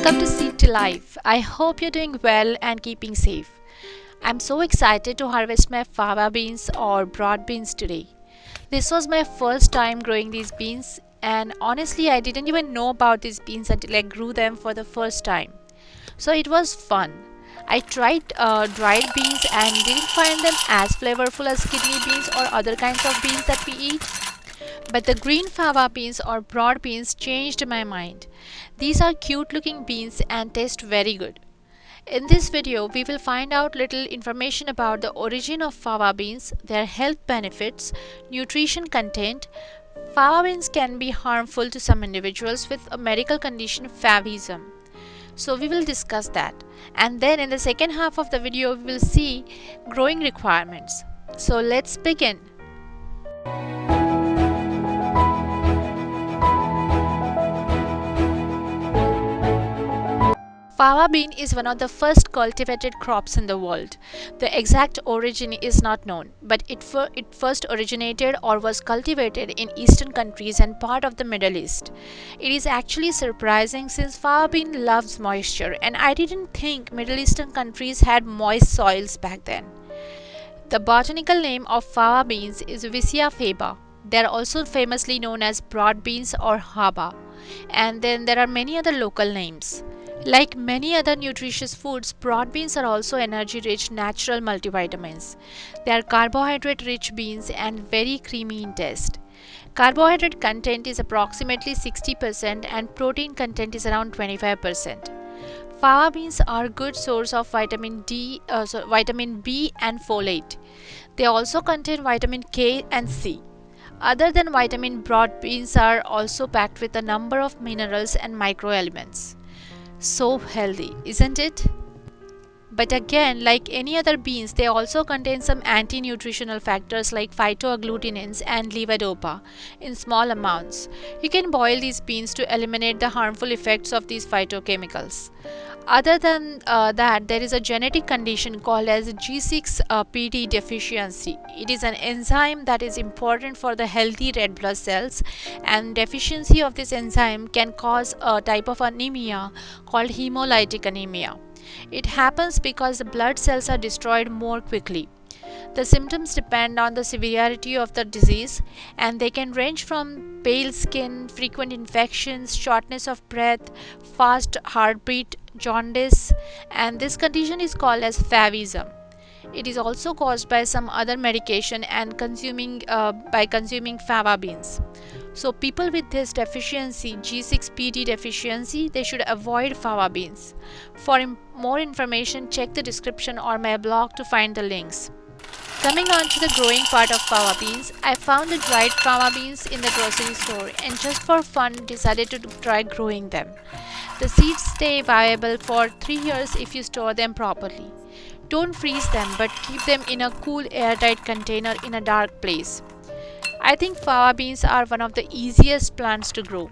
Welcome to Seed to Life. I hope you're doing well and keeping safe. I'm so excited to harvest my fava beans or broad beans today. This was my first time growing these beans, and honestly, I didn't even know about these beans until I grew them for the first time. So it was fun. I tried dried beans and didn't find them as flavorful as kidney beans or other kinds of beans that we eat. But the green fava beans or broad beans changed my mind. These are cute looking beans and taste very good. In this video, we will find out little information about the origin of fava beans, their health benefits, nutrition content. Fava beans can be harmful to some individuals with a medical condition favism. So we will discuss that. And then in the second half of the video, we will see growing requirements. So let's begin. Fava bean is one of the first cultivated crops in the world. The exact origin is not known, but it first originated or was cultivated in eastern countries and part of the Middle East. It is actually surprising since fava bean loves moisture, and I didn't think Middle Eastern countries had moist soils back then. The botanical name of fava beans is Vicia faba. They are also famously known as broad beans or haba. And then there are many other local names. Like many other nutritious foods, broad beans are also energy rich natural multivitamins. They are carbohydrate rich beans and very creamy in taste. Carbohydrate content is approximately 60% and protein content is around 25%. Fava beans are a good source of vitamin B and folate. They also contain vitamin K and C. Other than vitamin, broad beans are also packed with a number of minerals and microelements. So healthy, isn't it? But again, like any other beans, they also contain some anti-nutritional factors like phytoagglutinins and levodopa in small amounts. You can boil these beans to eliminate the harmful effects of these phytochemicals. Other than that, there is a genetic condition called as G6PD deficiency. It is an enzyme that is important for the healthy red blood cells, and deficiency of this enzyme can cause a type of anemia called hemolytic anemia. It happens because the blood cells are destroyed more quickly. The symptoms depend on the severity of the disease, and they can range from pale skin, frequent infections, shortness of breath, fast heartbeat, jaundice, and this condition is called as favism. It is also caused by some other medication and consuming fava beans. So people with this deficiency, G6PD deficiency, they should avoid fava beans. For more information, check the description or my blog to find the links. Coming on to the growing part of fava beans, I found the dried fava beans in the grocery store and just for fun decided to try growing them. The seeds stay viable for 3 years if you store them properly. Don't freeze them but keep them in a cool airtight container in a dark place. I think fava beans are one of the easiest plants to grow.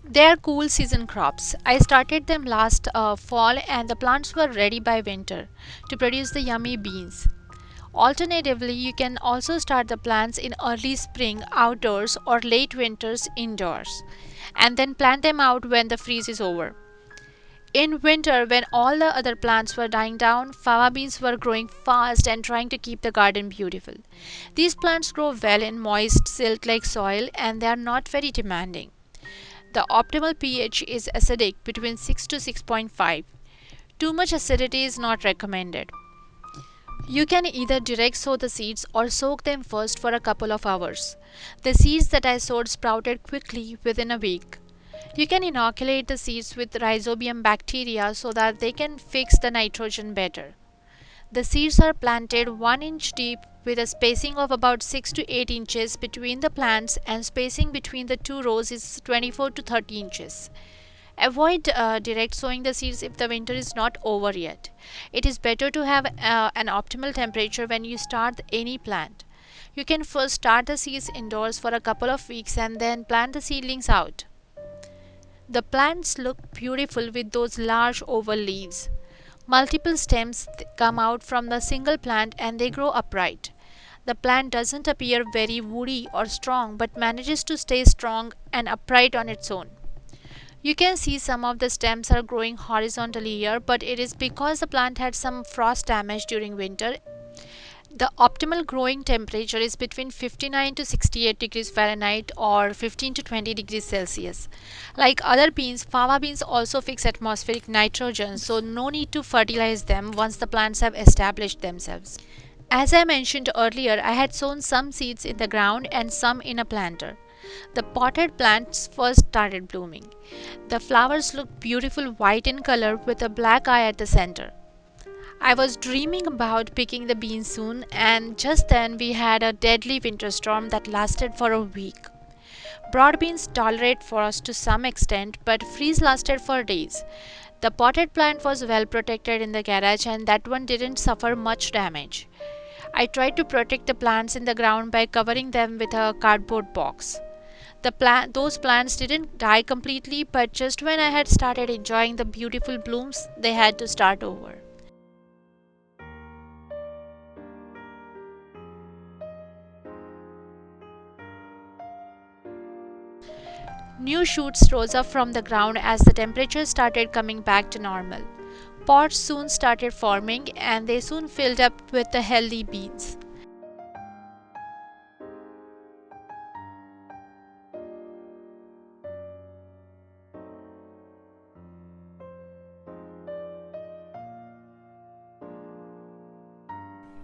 They are cool season crops. I started them last fall and the plants were ready by winter to produce the yummy beans. Alternatively, you can also start the plants in early spring outdoors or late winters indoors, and then plant them out when the freeze is over. In winter, when all the other plants were dying down, fava beans were growing fast and trying to keep the garden beautiful. These plants grow well in moist, silt-like soil and they are not very demanding. The optimal pH is acidic between 6 to 6.5. Too much acidity is not recommended. You can either direct sow the seeds or soak them first for a couple of hours. The seeds that I sowed sprouted quickly within a week. You can inoculate the seeds with rhizobium bacteria so that they can fix the nitrogen better. The seeds are planted 1 inch deep with a spacing of about 6 to 8 inches between the plants, and spacing between the two rows is 24 to 30 inches. Avoid direct sowing the seeds if the winter is not over yet. It is better to have an optimal temperature when you start any plant. You can first start the seeds indoors for a couple of weeks and then plant the seedlings out. The plants look beautiful with those large oval leaves. Multiple stems come out from the single plant and they grow upright. The plant doesn't appear very woody or strong but manages to stay strong and upright on its own. You can see some of the stems are growing horizontally here, but it is because the plant had some frost damage during winter. The optimal growing temperature is between 59 to 68 degrees Fahrenheit or 15 to 20 degrees Celsius. Like other beans, fava beans also fix atmospheric nitrogen, so no need to fertilize them once the plants have established themselves. As I mentioned earlier, I had sown some seeds in the ground and some in a planter. The potted plants first started blooming. The flowers looked beautiful white in color with a black eye at the center. I was dreaming about picking the beans soon, and just then we had a deadly winter storm that lasted for a week. Broad beans tolerate frost to some extent, but freeze lasted for days. The potted plant was well protected in the garage, and that one didn't suffer much damage. I tried to protect the plants in the ground by covering them with a cardboard box. Those plants didn't die completely, but just when I had started enjoying the beautiful blooms, they had to start over. New shoots rose up from the ground as the temperature started coming back to normal. Pods soon started forming and they soon filled up with the healthy beans.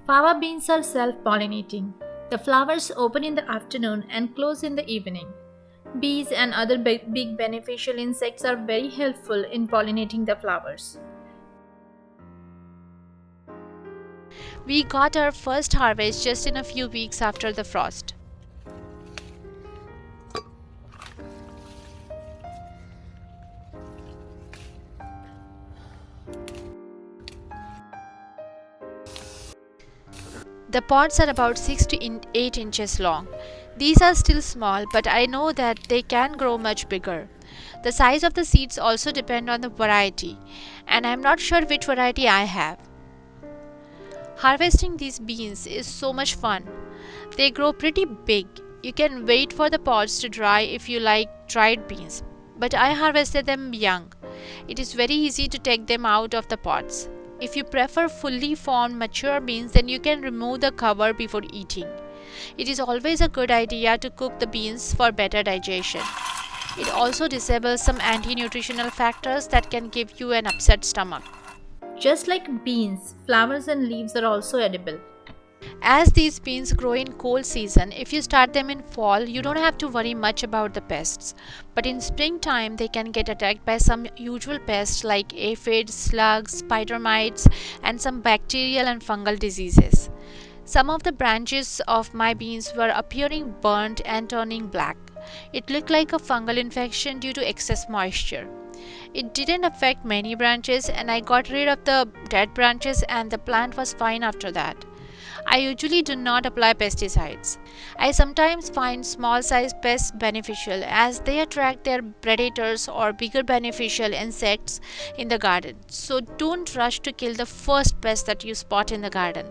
Fava beans are self-pollinating. The flowers open in the afternoon and close in the evening. Bees and other big beneficial insects are very helpful in pollinating the flowers. We got our first harvest just in a few weeks after the frost. The pods are about 6 to 8 inches long. These are still small, but I know that they can grow much bigger. The size of the seeds also depend on the variety, and I'm not sure which variety I have. Harvesting these beans is so much fun. They grow pretty big. You can wait for the pods to dry if you like dried beans, but I harvested them young. It is very easy to take them out of the pods. If you prefer fully formed mature beans, then you can remove the cover before eating. It is always a good idea to cook the beans for better digestion. It also disables some anti-nutritional factors that can give you an upset stomach. Just like beans, flowers and leaves are also edible. As these beans grow in cold season, if you start them in fall, you don't have to worry much about the pests. But in springtime, they can get attacked by some usual pests like aphids, slugs, spider mites, and some bacterial and fungal diseases. Some of the branches of my beans were appearing burnt and turning black. It looked like a fungal infection due to excess moisture. It didn't affect many branches, and I got rid of the dead branches and the plant was fine after that. I usually do not apply pesticides. I sometimes find small size pests beneficial as they attract their predators or bigger beneficial insects in the garden. So don't rush to kill the first pest that you spot in the garden.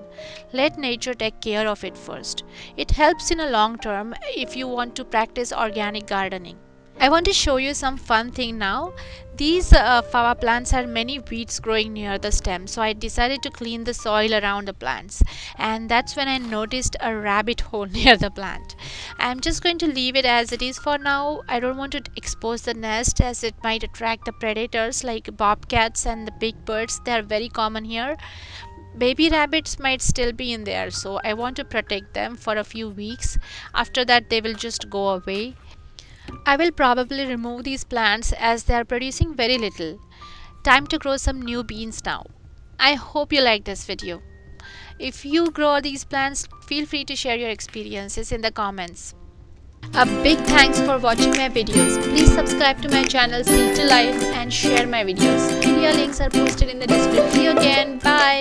Let nature take care of it first. It helps in a long term if you want to practice organic gardening. I want to show you some fun thing now. These fava plants had many weeds growing near the stem, so I decided to clean the soil around the plants, and that's when I noticed a rabbit hole near the plant. I'm just going to leave it as it is for now. I don't want to expose the nest as it might attract the predators like bobcats and the big birds. They are very common here. Baby rabbits might still be in there, so I want to protect them for a few weeks. After that, they will just go away. I will probably remove these plants as they are producing very little. Time to grow some new beans now. I hope you like this video. If you grow these plants, feel free to share your experiences in the comments. A big thanks for watching my videos. Please subscribe to my channel Seed to Life and share my videos. Video links are posted in the description. See you again. Bye.